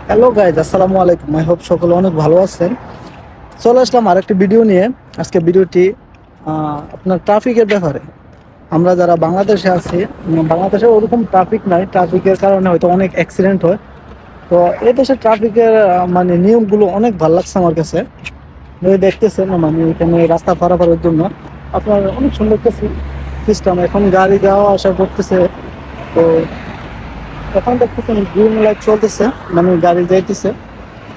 Hello guys, আসসালামু আলাইকুম। I hope সকলে অনেক ভালো আছেন। চলে আসলাম আরেকটি ভিডিও নিয়ে। আজকে ভিডিওটি আপনার ট্রাফিকের ব্যাপারে। আমরা যারা বাংলাদেশে আছি, বাংলাদেশে ওরকম ট্রাফিক নাই, ট্রাফিকের কারণে হয়তো অনেক অ্যাক্সিডেন্ট হয়। তো এই দেশের ট্রাফিকের মানে নিয়মগুলো অনেক ভালো লাগছে আমার কাছে। এই দেখতেছেন মানে এখানে রাস্তা পারাপারের জন্য আপনার অনেক সুন্দর একটা সিস্টেম। এখন গাড়ি যাওয়া আসা করতেছে। তো এখন দেখতেছেন গ্রিন লাইট চলতেছে, মানে গাড়ি যাইতেছে।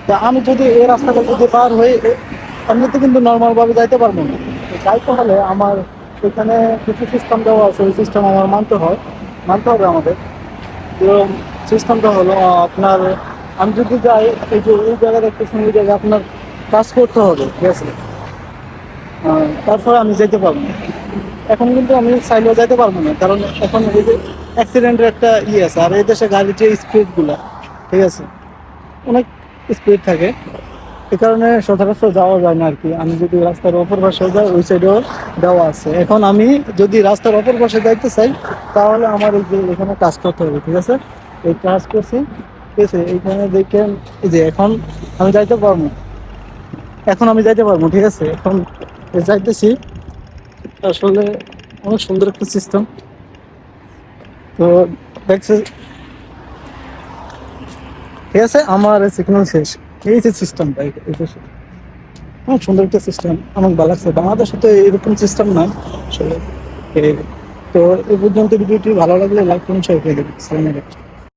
তা আমি যদি এই রাস্তাটা যদি পার হই, এমনিতে কিন্তু নর্মাল ভাবে যাইতে পারবো না। তো যাইতে হলে আমার এখানে কিছু সিস্টেম দেওয়া আছে, ওই সিস্টেম আমার মানতে হবে আমাদের। তো সিস্টেমটা হলো আপনার, আমি যদি যাই, এই যে এই জায়গায় দেখতেছেন, ওই জায়গায় আপনার কাজ করতে হবে, ঠিক আছে? তারপরে আমি যেতে পারবো না। এখন কিন্তু আমি চাইলেও যাইতে পারবো না, কারণ এখন এই যে অ্যাক্সিডেন্টের একটা আছে। আর এই দেশে গাড়ির যে স্পিডগুলো, ঠিক আছে, অনেক স্পিড থাকে। এই কারণে সচরাচর যাওয়া যায় না আর কি। আমি যদি রাস্তার অপর পাশে যাই, ওই সাইডেও দেওয়া আছে। এখন আমি যদি রাস্তার অপর পাশে যাইতে চাই, তাহলে আমার এই যে এখানে কাজ করতে হবে, ঠিক আছে? এই কাজ করছি, ঠিক আছে? এইখানে দেখেন, এই যে এখন আমি যাইতে পারবো, ঠিক আছে? এখন যাইতেছি। আসলে অনেক সুন্দর একটা সিস্টেম। তো দেখছে, ঠিক আছে, আমার সিগন্যাল শেষ। এই যে সিস্টেমটা, অনেক সুন্দর একটা সিস্টেম, অনেক ভালো লাগছে। বাংলাদেশে তো এরকম সিস্টেম নাই আসলে। তো এই পর্যন্ত ভিডিওটি ভালো লাগলে লাইক করুন, শেয়ার করে দেবেন। সালাম আলাইকুম।